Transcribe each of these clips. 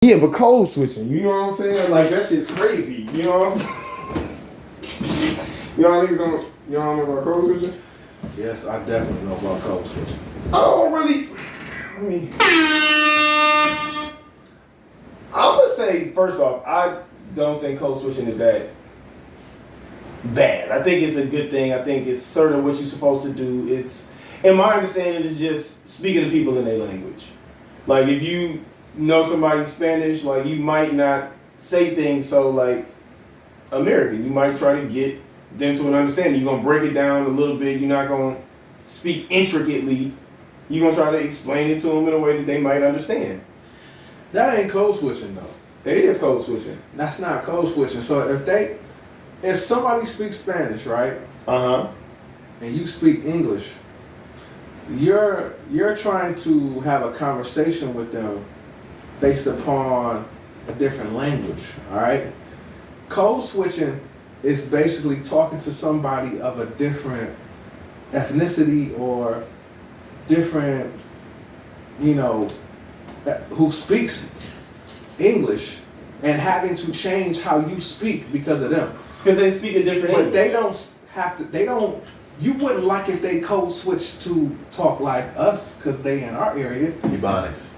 Yeah, but code switching, you know what I'm saying? Like that shit's crazy. You know what I'm You know how niggas don't you know about code switching? Yes, I definitely know about code switching. I don't really I'm gonna say first off, I don't think code switching is that bad. I think it's a good thing. I think it's certain what you're supposed to do. It's in my understanding is just speaking to people in their language. Like if you know somebody's Spanish, like you might not say things so like American. You might try to get them to an understanding. You're gonna break it down a little bit. You're not gonna speak intricately. You're gonna try to explain it to them in a way that they might understand. That ain't code switching though. That is code switching. That's not code switching. So if somebody speaks Spanish, right? Uh-huh. And you speak English, you're trying to have a conversation with them based upon a different language, all right? Code switching is basically talking to somebody of a different ethnicity or different, who speaks English and having to change how you speak because of them. Because they speak a different But English. you wouldn't like if they code switch to talk like us because they in our area. Ebonics.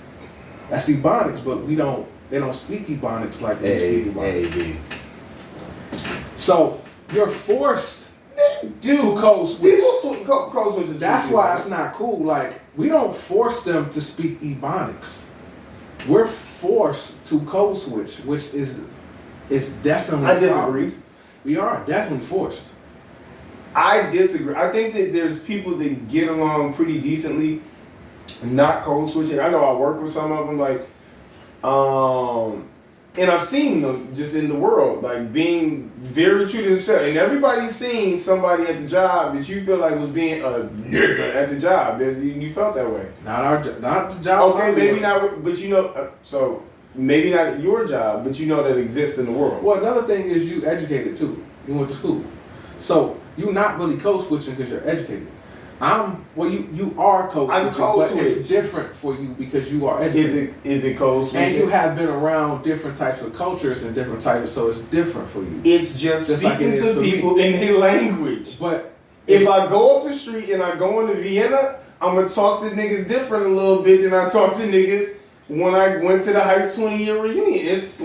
That's Ebonics, but they don't speak Ebonics like we speak Ebonics. So you're forced to code switch. People code switches. That's why it's not cool. Like, we don't force them to speak Ebonics. We're forced to code switch, which is definitely I disagree. We are definitely forced. I disagree. I think that there's people that get along pretty decently, not code switching. I know I work with some of them, like, and I've seen them just in the world, like being very true to themselves. And everybody's seen somebody at the job that you feel like was being a nigga at the job. You felt that way. Not the job. Okay, maybe not, but so maybe not at your job, but you know that exists in the world. Well, another thing is you educated too. You went to school, so you're not really code switching because you're educated. You are code switching, but it's different for you because you are educated. Is it code switching? And you have been around different types of cultures and different types, so it's different for you. It's just speaking to people in their language. But if I go up the street and I go into Vienna, I'm gonna talk to niggas different a little bit than I talk to niggas when I went to the high 20-year reunion. It's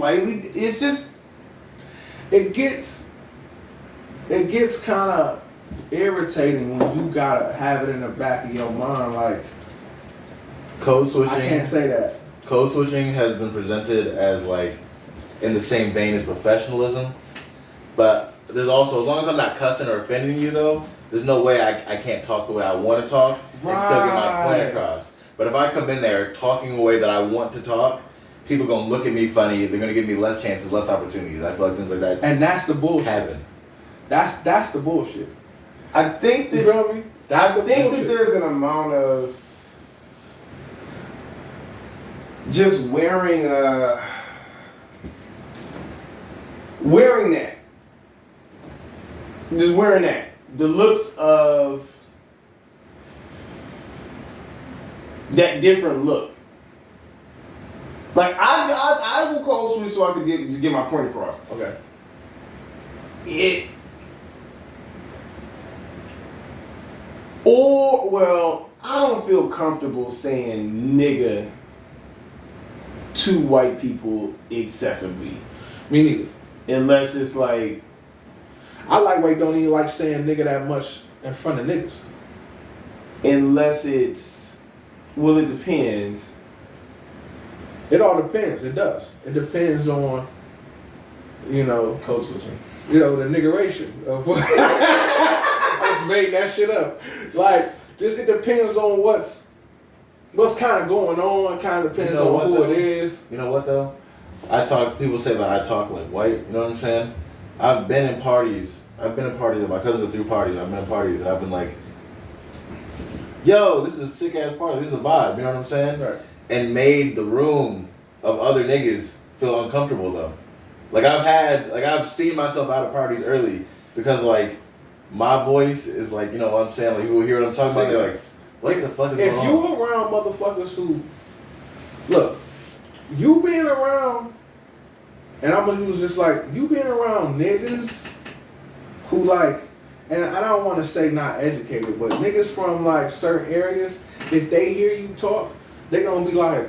just it gets kind of irritating when you gotta have it in the back of your mind, like code switching. I can't say that. Code switching has been presented as like in the same vein as professionalism, but there's also, as long as I'm not cussing or offending you though, there's no way I can't talk the way I want to talk and still get my point across. But if I come in there talking the way that I want to talk, people gonna look at me funny. They're gonna give me less chances, less opportunities. I feel like things like that. And that's the bullshit. Happen. That's the bullshit. I think that you feel me? I think that there's an amount of just wearing that. Just wearing that. The looks of that different look. Like I will code switch so I could just get my point across. Okay. I don't feel comfortable saying nigga to white people excessively. Me neither. Unless it's like, I like white don't even like saying nigga that much in front of niggas. Unless it's, well, it depends. It all depends. It does. It depends on, code switching. The niggeration of what. I just made that shit up. Like, just it depends on what's kind of going on. Kind of depends on who it is. You know what though? People say that I talk like white. You know what I'm saying? I've been in parties. My cousins are through parties. I've been in parties and I've been like, yo, this is a sick ass party. This is a vibe. You know what I'm saying? Right. And made the room of other niggas feel uncomfortable though. Like I've seen myself out of parties early because like my voice is like, you know what I'm saying? Like people hear what I'm talking about, they're like, what the fuck is going on? If you around motherfuckers who, look, you being around, and I'm gonna use this like you being around niggas who like, and I don't want to say not educated, but niggas from like certain areas, if they hear you talk, they gonna be like,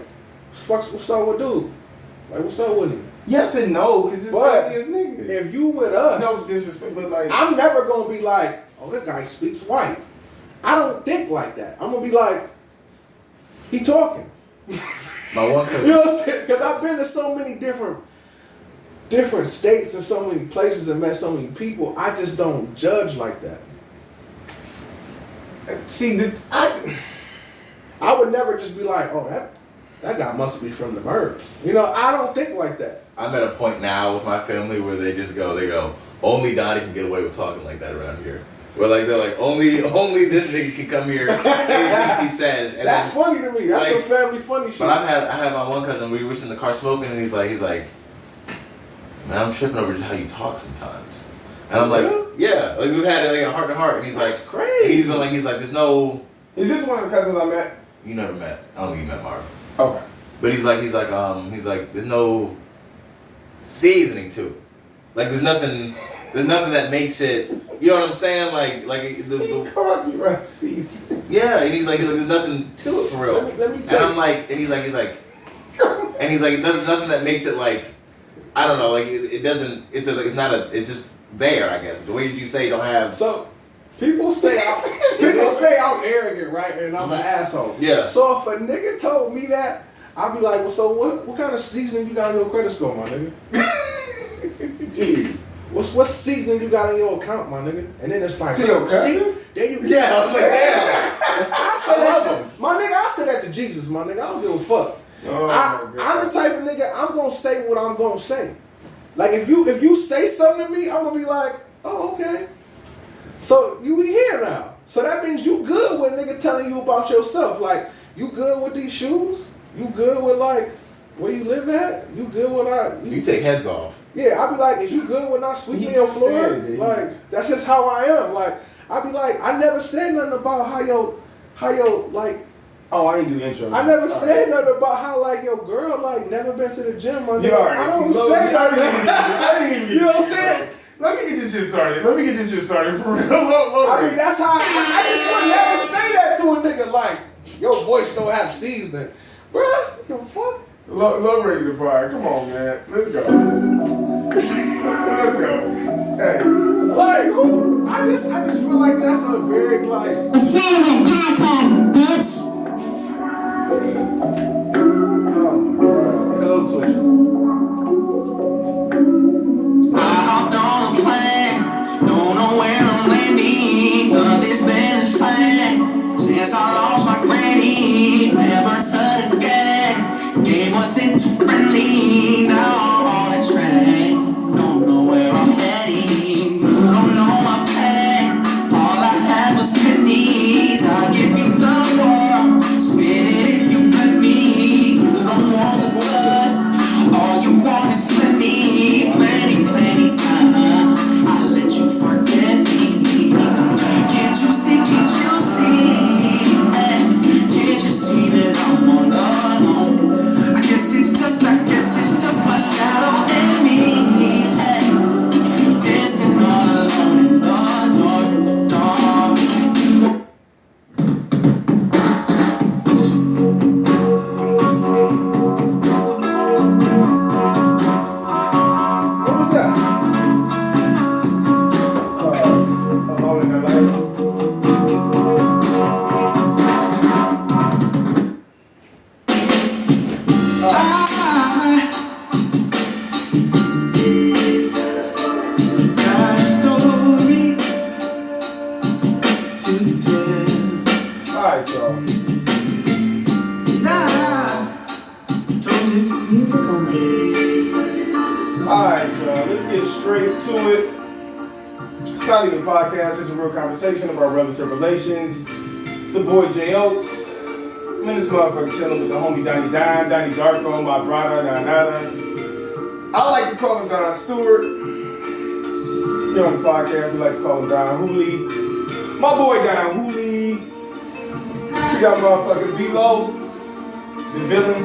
what's up with dude? Like, what's up with him? Yes and no, because it's But family as niggas. If you with us, no disrespect, but like, I'm never gonna be like, oh, that guy speaks white. I don't think like that. I'm gonna be like, he talking. My one cousin. You know what I'm saying? Because I've been to so many different states and so many places and met so many people. I just don't judge like that. see, I would never just be like, oh, that guy must be from the burbs. You know, I don't think like that. I'm at a point now with my family where they go, only Donnie can get away with talking like that around here. Where like they're like, only this nigga can come here, say the things he says. And That's then, funny to me. That's like, some family funny shit. But I had my one cousin. We were in the car smoking, and he's like, man, I'm tripping over just how you talk sometimes. And I'm like, yeah, like we've had like a heart to heart, and he's That's like, crazy. and he's been like, there's no. is this one of the cousins I met? You never met. I don't think you met Marv. Okay. But he's like, there's no seasoning to it. Like there's nothing that makes it. You know what I'm saying? Like He called you right season. yeah. And he's like, there's nothing to it for real. Let me And tell I'm you. like, and he's like, there's nothing that makes it like, I don't know, like it doesn't. It's it's just there. I guess the way that you say don't have. So, people say I'm arrogant, right? And I'm an asshole. Yeah. So if a nigga told me that, I'd be like, well, so what kind of seasoning you got on your credit score, my nigga? Jeez. What seasoning you got on your account, my nigga? And then it's like, To your cousin? see, there you go. Yeah, I was like, damn. I said I love that him. shit. My nigga, I said that to Jesus, my nigga. I don't give a fuck. Oh, I'm the type of nigga, I'm gonna say what I'm gonna say. Like if you say something to me, I'm gonna be like, oh, okay. So you be here now. So that means you good with nigga telling you about yourself. Like, you good with these shoes? You good with like where you live at? You good with You take heads off. Yeah, I'd be like, is you good with not sweeping He your just floor? said it. Like, that's just how I am. Like, I'd be like, I never said nothing about how your like, Oh, I didn't do intro. I never said nothing about how like your girl like never been to the gym. You already I don't see, say I nothing. didn't even You know what I'm saying? Let me get this shit started. For real. Low I mean, rate. that's how I just would never say that to a nigga. Like, your voice don't have seasoning, bruh. What the fuck? Low rate the fire. Come on, man. Let's go. Let's go. Hey. Like, who? I just feel like that's a very like. It's Family Podcast, bitch. Code switch. I hopped on a plane, don't know where I'm landing, but it's been the same since I lost my granny. Never touched again, game wasn't too friendly. Now I'm on a train, don't know where I'm heading. You don't know my pain, all I had was pennies. I'll give you the world, spin it if you let me. You don't want the blood, all you want is plenty, plenty time. I'll let you forget me. Can't you see, hey, can't you see that I'm on alone? I guess it's just my shadow and me, hey, dancing all alone in the dark. What was that? Alone in LA. Alright, y'all. Music only. Alright, y'all. Let's get straight to it. It's not even a podcast, it's a real conversation about relative relations. It's the boy J Oaks. I'm in this motherfucker chilling with the homie Donnie Darko, my brother, Donada. I like to call him Don Stewart. Here on the podcast, we like to call him Don Hooley. My boy Don Hooley. We got motherfucking B-Lo, the villain.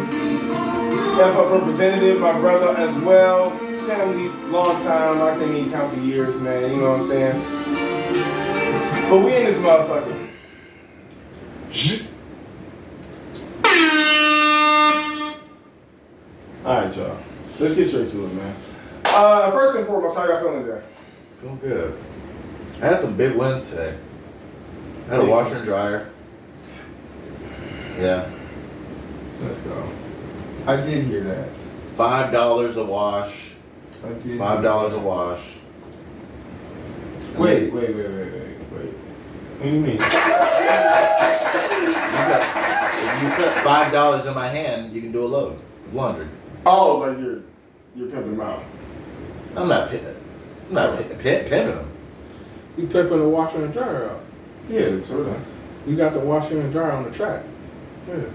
FUP representative, my brother as well. Family, long time. I can't even count the years, man. You know what I'm saying? But we in this motherfucker. Alright, y'all. Let's get straight to it, man. First and foremost, how y'all feeling today? Feel good. I had some big wins today. I had a washer and dryer. Yeah. Let's go. I did hear that. $5 a wash. I did. $5 a wash. Wait. What do you mean? If you put $5 in my hand, you can do a load of laundry. Oh, like you're pimping them out. I'm not pimping them. You pimping the washer and dryer out. Yeah, sort of. You got the washer and dryer on the track. Yeah.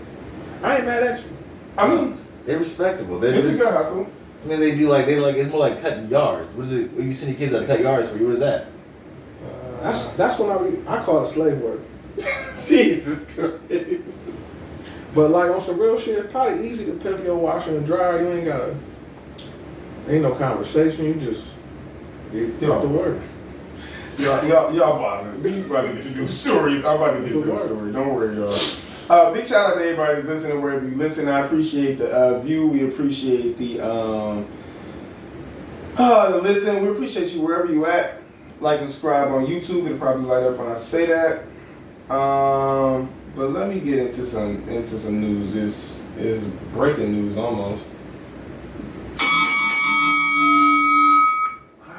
I ain't mad at you. I mean, They're respectable. it's a good hustle. I mean, they like it's more like cutting yards. What is it? What you send your kids out to cut yards for? What is that? That's when I call it slave work. Jesus Christ. But like on some real shit, it's probably easy to pimp your washer and dryer. You ain't no conversation. You just get out the word. Y'all about to get to do stories. I'm about to get to the story. Don't worry, y'all. Big shout out to everybody that's listening wherever you listen. I appreciate the view. We appreciate the listen. We appreciate you wherever you at. Like and subscribe on YouTube. It'll probably light up when I say that. But let me get into some news. This is breaking news almost.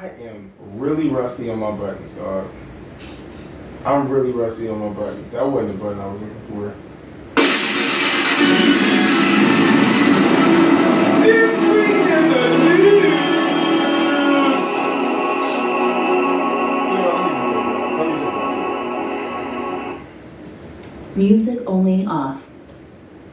I am really rusty on my buttons, dog. I'm really rusty on my buttons. That wasn't the button I was looking for. This week in the news. Let me say that. Music only off.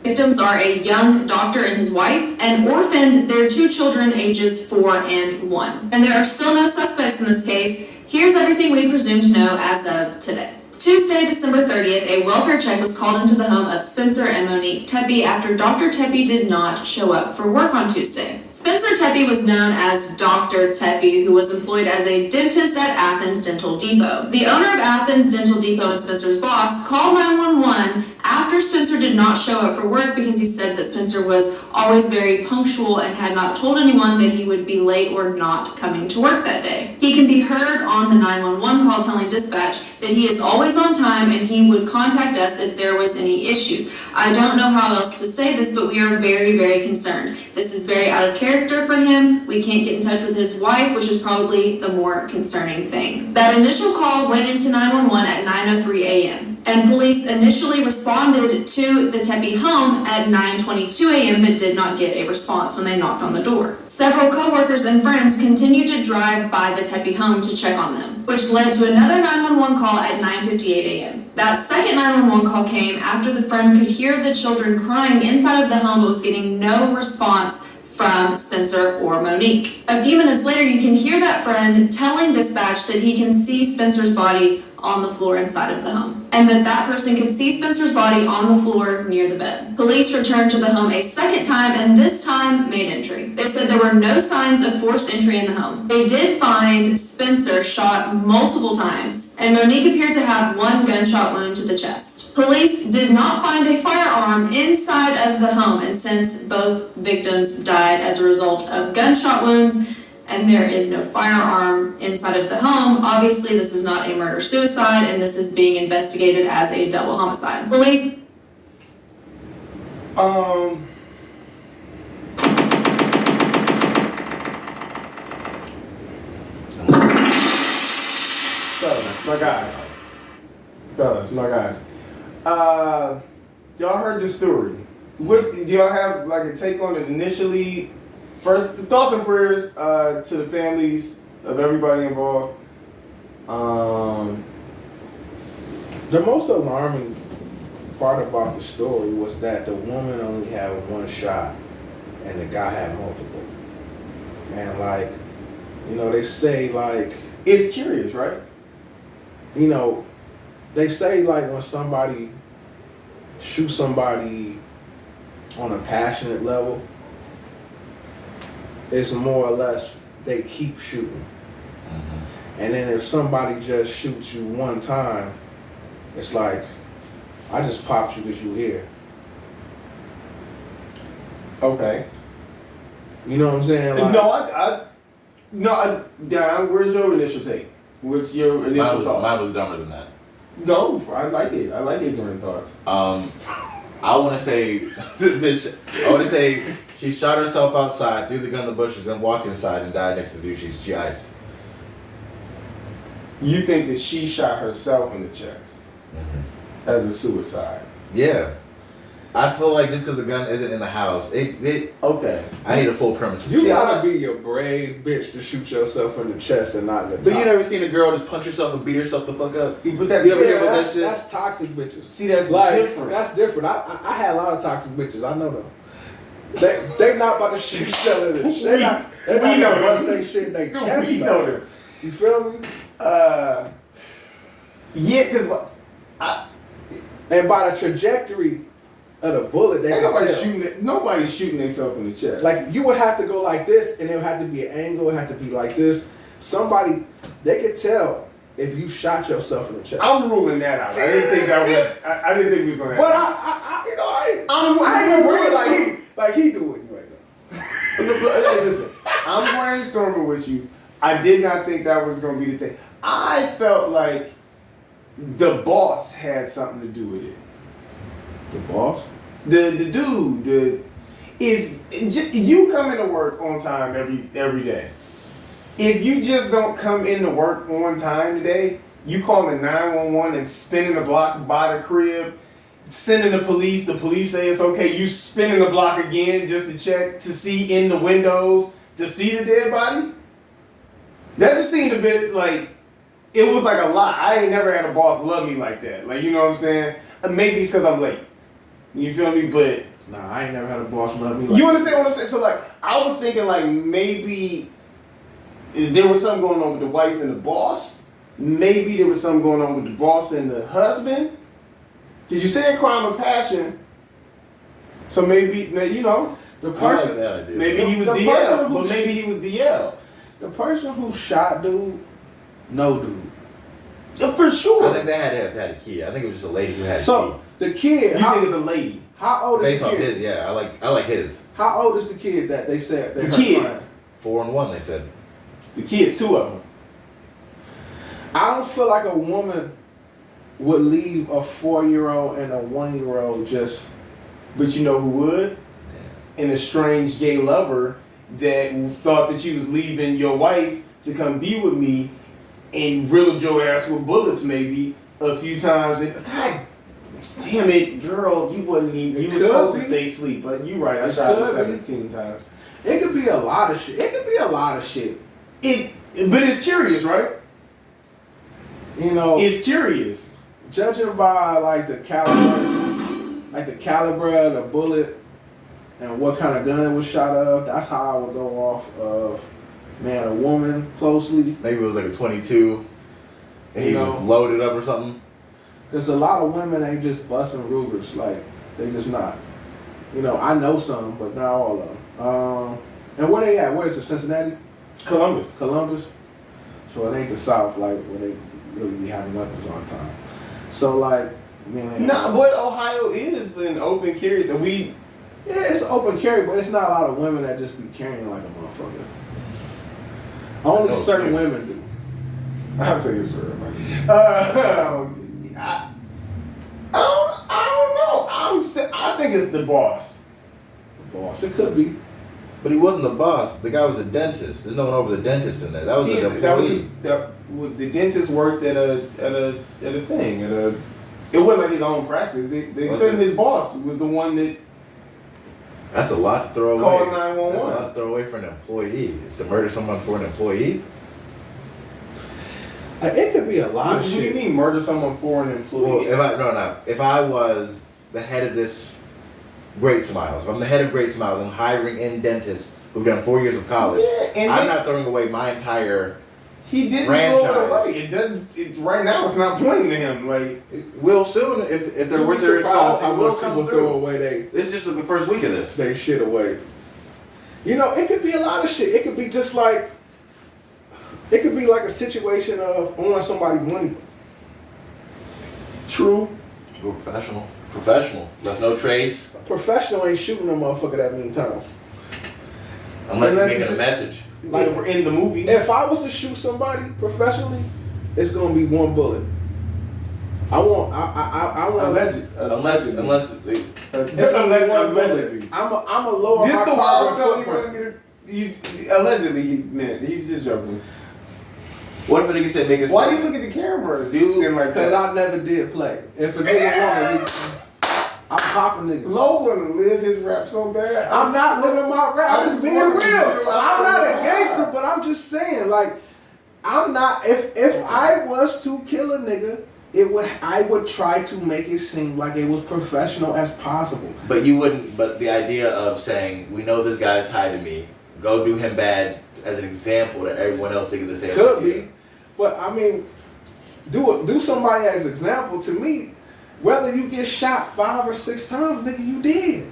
Victims are a young doctor and his wife, and orphaned their 2 children ages 4 and 1. And there are still no suspects in this case. Here's everything we presume to know as of today. Tuesday, December 30th, a welfare check was called into the home of Spencer and Monique Tepe after Dr. Tepe did not show up for work on Tuesday. Spencer Tepe was known as Dr. Tepe, who was employed as a dentist at Athens Dental Depot. The owner of Athens Dental Depot and Spencer's boss called 911 after Spencer did not show up for work because he said that Spencer was always very punctual and had not told anyone that he would be late or not coming to work that day. He can be heard on the 911 call telling dispatch that he is always on time and he would contact us if there was any issues. I don't know how else to say this, but we are very, very concerned. This is very out of character for him. We can't get in touch with his wife, which is probably the more concerning thing. That initial call went into 911 at 9:03 a.m. and police initially responded to the Tepe home at 9:22 a.m. but did not get a response when they knocked on the door. Several co-workers and friends continued to drive by the Tepe home to check on them, which led to another 911 call at 9:58 a.m. That second 911 call came after the friend could hear the children crying inside of the home but was getting no response from Spencer or Monique. A few minutes later, you can hear that friend telling dispatch that he can see Spencer's body on the floor inside of the home, and that person can see Spencer's body on the floor near the bed. Police returned to the home a second time and this time made entry. They said there were no signs of forced entry in the home. They did find Spencer shot multiple times, and Monique appeared to have 1 gunshot wound to the chest. Police did not find a firearm inside of the home, and since both victims died as a result of gunshot wounds, and there is no firearm inside of the home, obviously this is not a murder-suicide, and this is being investigated as a double homicide. Police... Fellas, my guys. Y'all heard the story. What do y'all have like a take on it initially? First, thoughts and prayers to the families of everybody involved. The most alarming part about the story was that the woman only had 1 shot and the guy had multiple. And like, you know, they say like... It's curious, right? You know, they say like when somebody shoots somebody on a passionate level, it's more or less they keep shooting. And then if somebody just shoots you one time, it's like, I just popped you because you here. Okay. You know what I'm saying? Like, Don, where's your initial take? What's your initial thoughts? Mine was dumber than that. No, I like it. I like ignorant thoughts. I want to say, she shot herself outside, threw the gun in the bushes, then walked inside and died next to the dude she iced. You think that she shot herself in the chest as a suicide? Yeah. I feel like just because the gun isn't in the house, Okay. I need a full premise. you gotta be a brave bitch to shoot yourself in the chest and not in the top. But you never seen a girl just punch herself and beat herself the fuck up? But that's, You ever hear about that shit? That's toxic bitches. See, that's like, different. That's different. I had a lot of toxic bitches. I know them. They not about to shoot each other in the chest. They not gonna bust they shit in their chest. We know them. You feel me? Yeah, because and by the trajectory of the bullet, they can tell. Nobody's shooting themselves in the chest. Like, you would have to go like this, and it would have to be an angle. It would have to be like this. Somebody, they could tell if you shot yourself in the chest. I'm ruling that out. I didn't think that was. I didn't think we was gonna happen. But I ain't gonna do it like he do it right now. Hey, listen, I'm brainstorming with you. I did not think that was gonna be the thing. I felt like the boss had something to do with it. The boss? The dude, if you come into work on time every day, if you just don't come into work on time today, you calling 911 and spinning the block by the crib, sending the police say it's okay, you spinning the block again just to check to see in the windows to see the dead body. That just seemed a bit like it was like a lot. I ain't never had a boss love me like that. Like, you know what I'm saying? Maybe it's because I'm late. You feel me? But nah, I ain't never had a boss love me like you understand what I'm saying? So like, I was thinking like maybe there was something going on with the wife and the boss. Maybe there was something going on with the boss and the husband. Did you say crime of passion? So maybe, you know, the person. Maybe he was the DL. But maybe he was DL. The person who shot dude, no dude. Yeah, for sure. I think they had to have had a kid. I think it was just a lady who had a So the kid. You think it's a lady? How old is Based the off kid? his, yeah. I like his. How old is the kid that they said? The kids. 4 and 1, they said. The kids, 2 of them. I don't feel like a woman would leave a 4-year-old and a 1-year-old just. But you know who would? An estranged gay lover that thought that you was leaving your wife to come be with me and riddled your ass with bullets maybe a few times. And God damn it, girl, you wasn't even. You were supposed to stay asleep, but you right. I shot her 17 times. It could be a lot of shit. But it's curious, right? You know, It's curious. judging by like the caliber of the bullet and what kind of gun it was shot of, that's how I would go off of, man, a woman closely. Maybe it was like a 22 and he You know. just loaded up or something. Because a lot of women ain't just busting Rugers, like, they just not. You know, I know some, but not all of them. And where they at? Where is it, Cincinnati? Columbus. Columbus? So it ain't the South, like, where they really be having weapons all the time. So, like, man. Nah, but Ohio is an open carry, so we. Yeah, it's open carry, but it's not a lot of women that just be carrying like a motherfucker. Only certain women do. I'll tell you a story. I don't know. I think it's the boss. The boss. It could be. But he wasn't the boss. The guy was a dentist. There's no one over the dentist in there. That was an employee. The dentist worked at a thing. It wasn't like his own practice. They said his boss was the one that. That's a lot to throw away. Call 911. That's a lot to throw away for an employee. It's to murder someone for an employee. It could be a lot of What do shit. you mean murder someone for an employee? Well, if I was the head of this Great Smiles, if I'm the head of Great Smiles, I'm hiring in dentists who've done 4 years of college. Yeah, and I'm not throwing away my entire. He didn't franchise. throw it away. It doesn't. Right now, it's not pointing to him. Like Will soon if they're You'd with be their surprised sauce, I how will much come people through. throw away This is just the first week of this. they shit away. You know, it could be a lot of shit. It could be just like, it could be like a situation of owing somebody money. True. We're professional. Professional. There's no trace. Professional ain't shooting a motherfucker that many times. Unless Unless you're making a it's- message. Like we're in the movie. If I was to shoot somebody professionally, it's gonna be one bullet. I want Alleged. Unless they, It's allegedly. allegedly. I'm a lower This high the wild carbon stuff you footprint. want me to. Allegedly, he meant. He's just joking. what if a nigga said make it Why stop? you look at the camera, Dude, and like Because that? I never did play. If a nigga wanted me, I'm popping niggas. Low want to live his rap so bad. I'm not living my rap. I'm just being real. wanted to do- I'm not a gangster, but I'm just saying, like, I'm not. If I was to kill a nigga, I would try to make it seem like it was professional as possible. But you wouldn't. But the idea of saying, we know this guy's tied to me, go do him bad as an example to everyone else thinking the same. Could idea. be, but I mean, do somebody as example to me. Whether you get shot 5 or 6 times, nigga, you dead.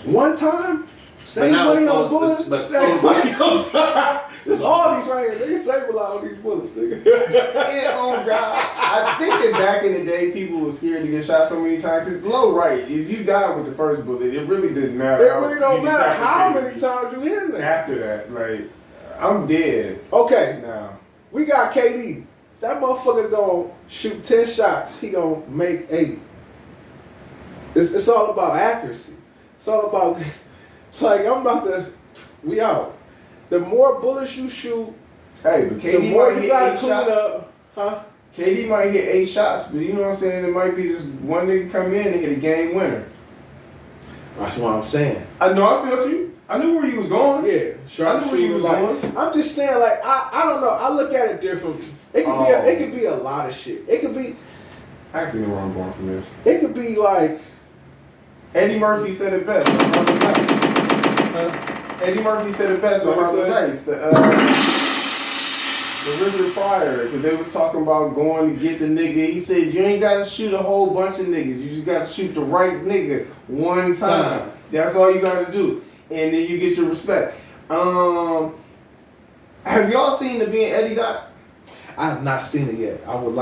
One time, save now money it's on close- bullets. but Save close- money on. There's all these right here. Nigga, save a lot on these bullets, nigga. Yeah, oh God. I think that back in the day, people were scared to get shot so many times. It's low, right? If you died with the first bullet, it really didn't matter. It really don't You matter how many decapitated times you hit a me. nigga. After that, like, I'm dead Okay, now. we got KD. That motherfucker gonna shoot 10 shots. He gonna make 8. It's all about accuracy. It's all about, like, we out. The more bullets you shoot, Hey, but the KD more might you hit gotta 8 clean shots. up. Huh? KD might hit 8 shots, but you know what I'm saying? It might be just one nigga come in and hit a game winner. That's what I'm saying. I know, I felt you. I knew where you was going. Yeah, I knew sharp where you shooter. was Like, going. I'm just saying, like, I don't know. I look at it differently. It could be a lot of shit. It could be where I'm going from this. It could be like, Eddie Murphy said it best on Harlem Nights. Eddie Murphy said it best on What he Harlem said? Nights. The Richard Pryor, because they was talking about going to get the nigga. He said, you ain't got to shoot a whole bunch of niggas. You just got to shoot the right nigga one time. That's all you got to do. And then you get your respect. Have y'all seen the Being Eddie doc? I have not seen it yet. I would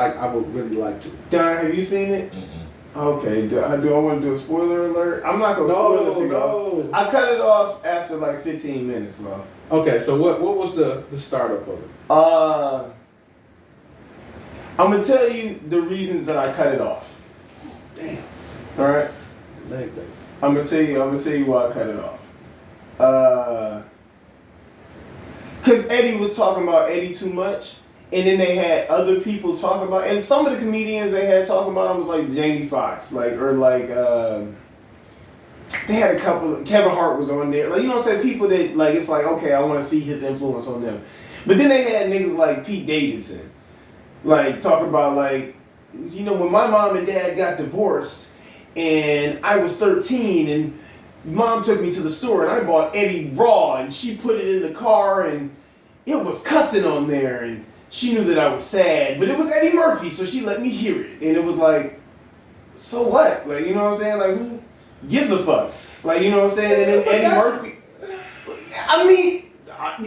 really like to. Don, have you seen it? Okay, do I want to do a spoiler alert? I'm not going to spoil it for y'all. No. I cut it off after like 15 minutes, though. Okay, so what was the startup of it? I'm gonna tell you the reasons that I cut it off. Damn. All right. Leg day. I'm gonna tell you why I cut it off. Cause Eddie was talking about Eddie too much, and then they had other people talking about, and some of the comedians they had talking about him was like Jamie Foxx, they had a couple. Kevin Hart was on there, like, you know what I'm saying. People that, like, it's like, okay, I want to see his influence on them. But then they had niggas like Pete Davidson, like, talk about, like, you know, when my mom and dad got divorced and I was 13 and mom took me to the store and I bought Eddie Raw and she put it in the car and it was cussing on there and she knew that I was sad, but it was Eddie Murphy, so she let me hear it. And it was like, so what? Like, you know what I'm saying? Like, who gives a fuck? Like, you know what I'm saying? And then But Eddie that's- Murphy, I mean,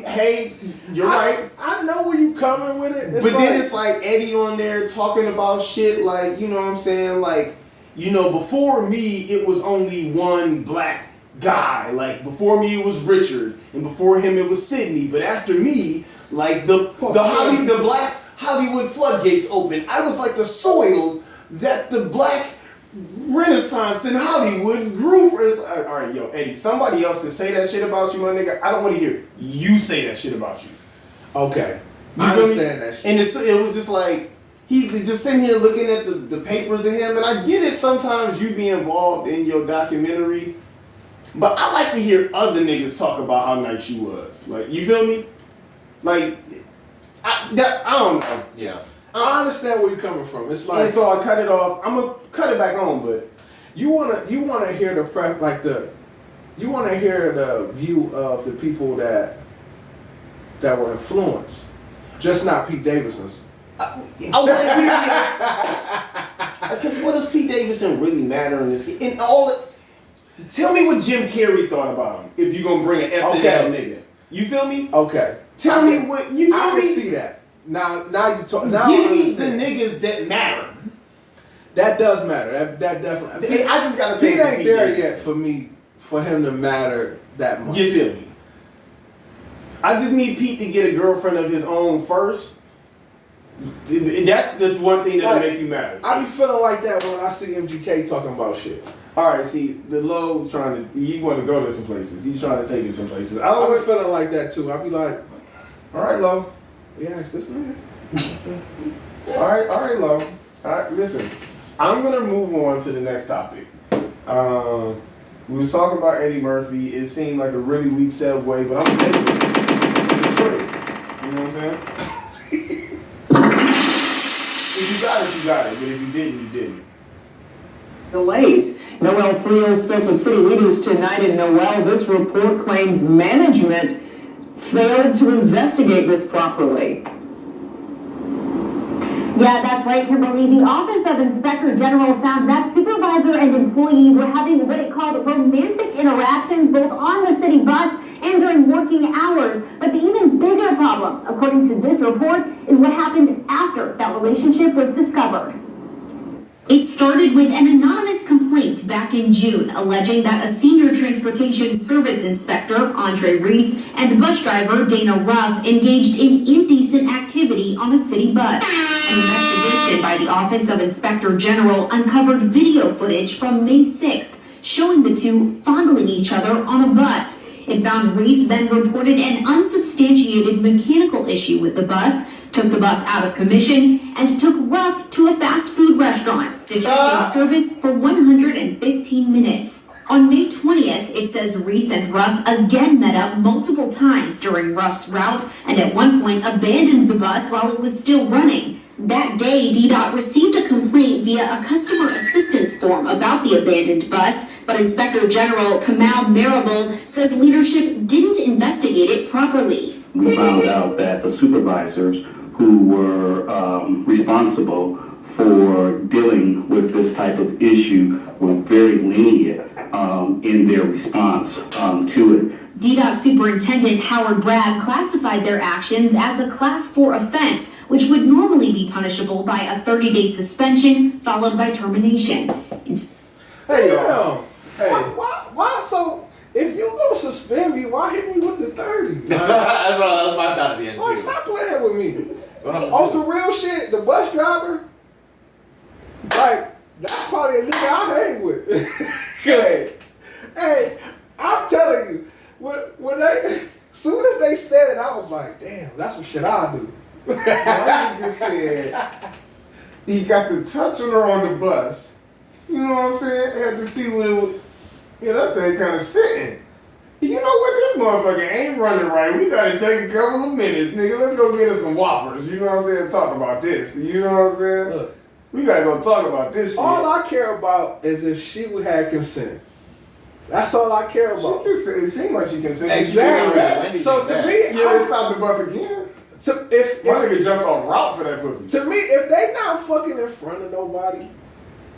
hey, you're right. I know where you coming with it. But then it's like Eddie on there talking about shit like, you know what I'm saying? Like, you know, before me, it was only one black guy. Like, before me, it was Richard. And before him, it was Sidney. But after me, like, the black Hollywood floodgates opened. I was like the soil that the black Renaissance in Hollywood grew for. All right, yo, Eddie, somebody else can say that shit about you, my nigga. I don't want to hear you say that shit about you. Okay. You I feel me? understand that shit. And it was just like, he's just sitting here looking at the papers of him, and I get it sometimes you be involved in your documentary, but I like to hear other niggas talk about how nice you was. Like, you feel me? Like, I don't know. Yeah. I understand where you're coming from. It's like, And so I cut it off. I'm gonna cut it back on, but you wanna hear you wanna hear the view of the people that were influenced, just not Pete Davidson's. I want to hear because what does Pete Davidson really matter in this? In all it, Tell me what Jim Carrey thought about him. If you're gonna bring an SNL Okay. nigga, you feel me? Okay. Tell me what you feel I me. can see that. Now you talk. Now Give I me the understand. niggas that matter. That does matter. That definitely. I just gotta He think ain't there yet for me, for him to matter that much. You feel me? I just need Pete to get a girlfriend of his own first. That's the one thing that'll Like, make you matter. I be feeling like that when I see MGK talking about shit. All right, see, the low he want to go to some places. He's trying to take it some places. I I don't. be feeling like that too. I be like, All right, low. yeah, it's this nigga. All right, low. All right, listen. I'm gonna move on to the next topic. We was talking about Eddie Murphy. It seemed like a really weak segue, but I'm gonna take it to the trade. You know what I'm saying? If you got it, you got it. But if you didn't, you didn't. Delays. Noel Friel spoke with city leaders tonight in Noel. This report claims management failed to investigate this properly. Yeah, that's right, Kimberly. The Office of Inspector General found that supervisor and employee were having what it called romantic interactions both on the city bus and during working hours. But the even bigger problem, according to this report, is what happened after that relationship was discovered. It started with an anonymous complaint back in June alleging that a senior transportation service inspector, Andre Reese, and bus driver Dana Ruff engaged in indecent activity on a city bus. An investigation by the Office of Inspector General uncovered video footage from May 6th showing the two fondling each other on a bus. It found Reese then reported an unsubstantiated mechanical issue with the bus, took the bus out of commission, and took Ruff to a fast food restaurant, disrupting service for 115 minutes. On May 20th, it says Reese and Ruff again met up multiple times during Ruff's route and at one point abandoned the bus while it was still running. That day, DDOT received a complaint via a customer assistance form about the abandoned bus, but Inspector General Kamal Marable says leadership didn't investigate it properly. We found out that the supervisors who were responsible for dealing with this type of issue were very lenient in their response to it. DDOT Superintendent Howard Bragg classified their actions as a Class 4 offense, which would normally be punishable by a 30-day suspension followed by termination. Hey, y'all. Hey. Why so? If you gonna suspend me, why hit me with the 30? That's my thought at the end Like, too. stop playing with me. What I'm On some real shit, the bus driver, like, that's probably a nigga I hang with. hey, I'm telling you, when they, soon as they said it, I was like, damn, that's some shit I'll do. My nigga said he got to touching her on the bus. You know what I'm saying? Had to see what it was. Yeah, that thing kind of sitting. You know what? This motherfucker ain't running right. We gotta take a couple of minutes, nigga. Let's go get us some Whoppers. You know what I'm saying? Talk about this. You know what I'm saying? Look, We gotta go talk about this shit. all I care about is if she would have consent. That's all I care She about. can say, it seems like she can say Exactly. So to me, Yeah, they stopped the bus again. if My nigga jumped off route for that pussy. to me, if they not fucking in front of nobody,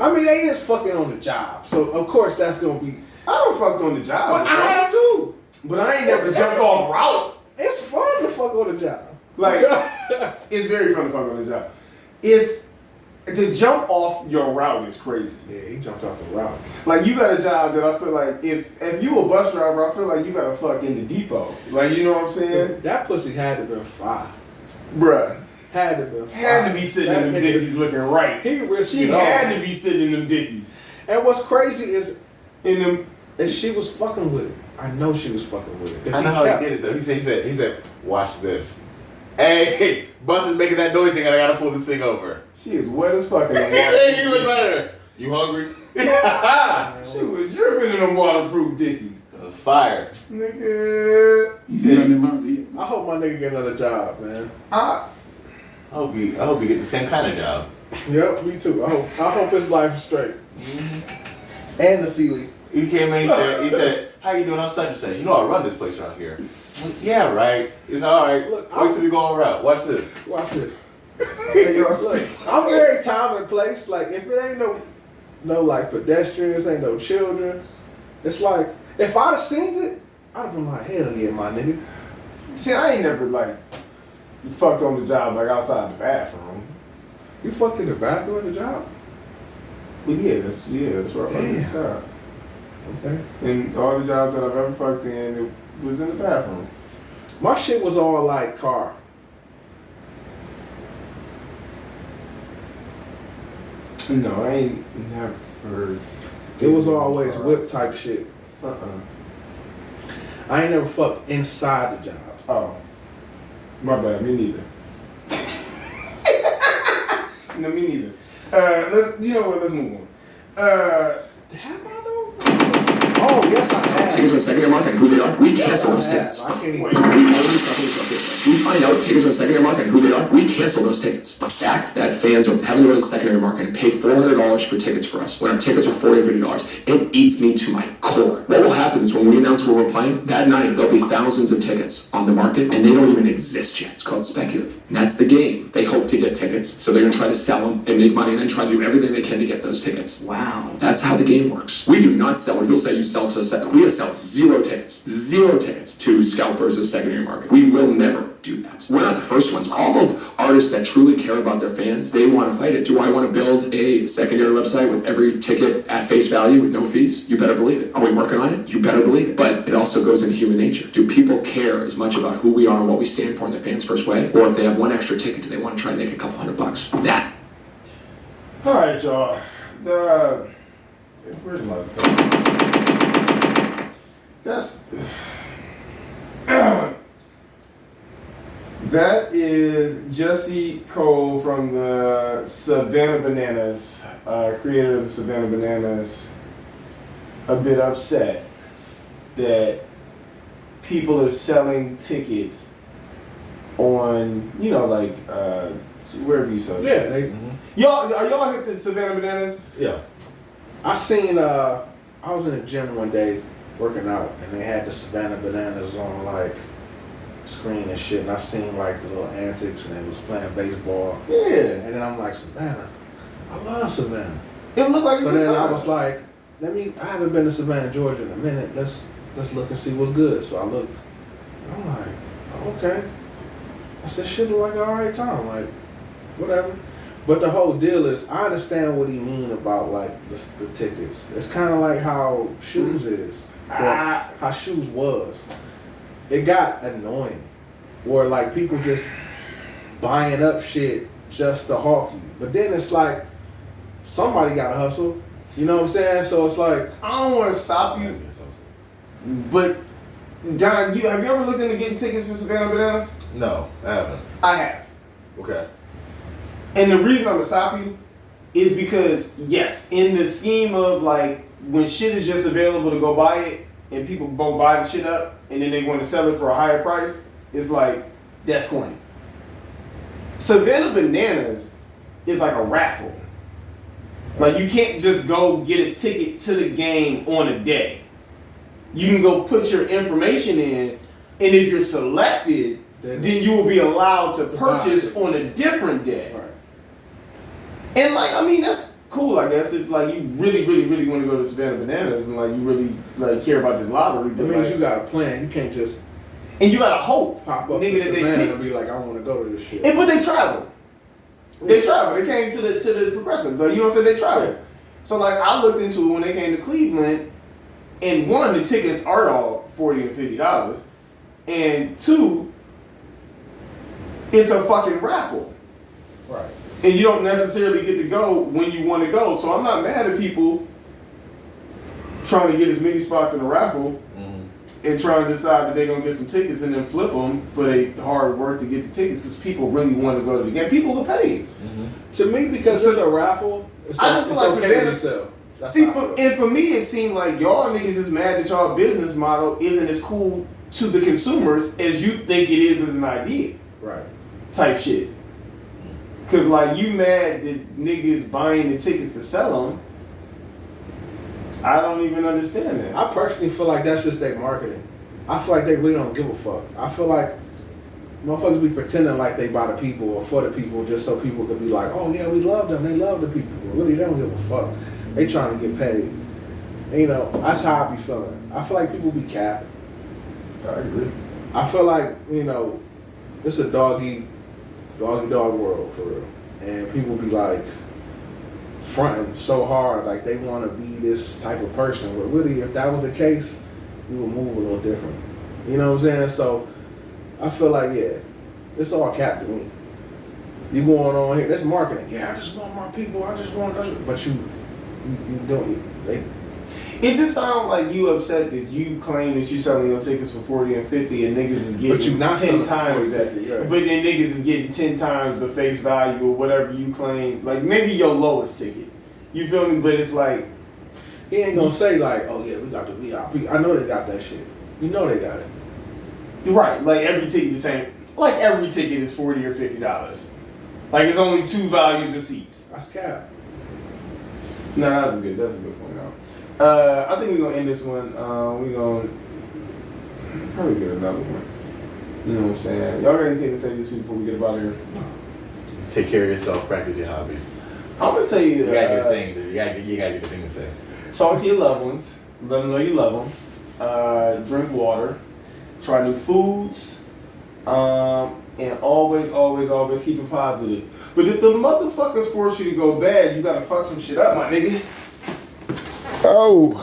I mean, they is fucking on the job. So of course that's gonna be. I don't fucked on the job. But I have to. But I ain't never It's- jumped off route. It's fun to fuck on the job. Like, it's very fun to fuck on the job. It's to jump off your route is crazy. yeah, he jumped off the route. Like, you got a job that I feel like if you a bus driver, I feel like you gotta fuck in the depot. Like, you know what I'm saying? That pussy had to been fire. Bruh. Had to been fire. Had to be sitting in That them nigga- dickies looking right. He risked She it all. had to be sitting in them dickies. And what's crazy is In them. if she was fucking with it. I know she was fucking with it. 'Cause I know how he did it though. He said, watch this. Hey, bus is making that noise thing and I gotta pull this thing over. She is wet as fucking. He looked right at her. You hungry? She was dripping in them waterproof dickies. It was fire. Nigga. He said, I hope my nigga get another job, man. I I hope you get the same kind of job. Yep, me too. I hope his life is straight. And the feeling. He came in, he said, how you doing? I'm such and such. You know I run this place around here. I'm like, yeah, right. It's all right. Look, Wait till we go on route. Watch this. Watch this. Hey, yo, Look, I'm very time and place. Like if it ain't no like pedestrians, ain't no children. It's like, if I'd have seen it, I'd have been like, hell yeah, my nigga. See, I ain't never like fucked on the job like outside the bathroom. You fucked in the bathroom at the job? But that's where I fucked in the job. Okay. And all the jobs that I've ever fucked in, it was in the bathroom. My shit was all like car. No, I ain't never. It was always whip type shit. Uh-uh. I ain't never fucked inside the job. Oh. My bad, me neither. No, me neither. Let's move on. Have I though? Oh, yes, I have. Tickets on the secondary market and who they are, we cancel those tickets. I can't even. We find out tickets on the secondary market and who they are, we cancel those tickets. The fact that fans are having to go to the secondary market and pay $400 for tickets for us, when our tickets are $40 or $50, it eats me to my core. What will happen is when we announce where we're playing, that night there'll be thousands of tickets on the market and they don't even exist yet. It's called speculative. And that's the game. They hope to get tickets, so they're gonna try to sell them and make money and then try to do everything they can to get those tickets. Wow. That's how the game works. We do not sell. When people say you sell to a second, we sell zero tickets to scalpers of secondary market. We will never do that. We're not the first ones. All of artists that truly care about their fans, they want to fight it. Do I want to build a secondary website with every ticket at face value with no fees? You better believe it. Are we working on it? You better believe it. But it also goes into human nature. Do people care as much about who we are and what we stand for in the fans first way? Or if they have one extra ticket, do they want to try to make a couple $100? That. All right, y'all. Where's my time? That is Jesse Cole from the Savannah Bananas, creator of the Savannah Bananas, a bit upset that people are selling tickets on, wherever you sell. Yeah, y'all hit the Savannah Bananas? Yeah. I seen, I was in the gym one day working out and they had the Savannah Bananas on like screen and shit, and I seen like the little antics and they was playing baseball. Yeah. And then I'm like, Savannah, I love Savannah. It looked like a So good then time. I was like, I haven't been to Savannah, Georgia in a minute. Let's look and see what's good. So I looked, and I'm like, okay. I said, shit look like an alright time, like, whatever. But the whole deal is, I understand what he mean about like the tickets. It's kind of like how shoes is, how shoes was. It got annoying, where like people just buying up shit just to hawk you. But then it's like somebody got to hustle. You know what I'm saying? So it's like, I don't want to stop you, but Don, have you ever looked into getting tickets for Savannah Bananas? No, I haven't. I have. Okay. And the reason I'm gonna stop you is because, yes, in the scheme of like when shit is just available to go buy it and people go buy the shit up and then they want to sell it for a higher price, it's like, that's corny. Savannah Bananas is like a raffle. Like you can't just go get a ticket to the game on a day. You can go put your information in, and if you're selected, then you will be allowed to purchase on a different day. right. And like, I mean, that's cool, I guess, if like you really, really, really want to go to Savannah Bananas and like you really like care about this lottery. That But means like, you got a plan. You can't just and you gotta hope, pop up nigga, to that Savannah they and be like, I want to go to this shit. but they travel. They travel. They came to the Progressive, but you know what I'm saying? They travel. So like, I looked into it when they came to Cleveland, and one, the tickets are all $40 and $50, and two, it's a fucking raffle. Right. And you don't necessarily get to go when you want to go. So I'm not mad at people trying to get as many spots in the raffle and trying to decide that they're going to get some tickets and then flip them for the hard work to get the tickets because people really want to go to the game. People are paid. To me, because it's a raffle, it's I just feel like okay Savannah- to sell. That's See, how I feel. for me, it seemed like y'all niggas is mad that y'all business model isn't as cool to the consumers as you think it is as an idea. Right. Type shit. Cause like you mad that niggas buying the tickets to sell them. I don't even understand that. I personally feel like that's just their marketing. I feel like they really don't give a fuck. I feel like motherfuckers be pretending like they by the people or for the people just so people could be like, oh yeah, we love them. They love the people. But really, they don't give a fuck. They trying to get paid. And, you know, that's how I be feeling. I feel like people be capping. I agree. I feel like, you know, it's a dog world for real. And people be like fronting so hard, like they want to be this type of person. But really, if that was the case, we would move a little different. You know what I'm saying? So I feel like, yeah, it's all cap to me. You going on here, that's marketing. Yeah, I just want more people. I just want, but you don't. It just sounds like you upset that you claim that you selling your tickets for 40 and 50 and niggas is getting But you not 10 selling times 40, that. 50, yeah. But then niggas is getting 10 times the face value or whatever you claim. Like maybe your lowest ticket. You feel me? But it's like He ain't gonna say like, oh yeah, we got the VIP. I know they got that shit. You know they got it. right, like every ticket the same. Like every ticket is $40 or $50. Like it's only 2 values of seats. That's cap. No, that's a good point out. I think we're gonna end this one. We're gonna probably get another one. You know what I'm saying? Y'all got anything to say this week before we get about here? Take care of yourself. Practice your hobbies. I'm gonna tell you. You gotta get a thing. You gotta get a thing to say. Talk to your loved ones. Let them know you love them. Drink water. Try new foods. And always keep it positive. But if the motherfuckers force you to go bad, you gotta fuck some shit up, my nigga. Oh.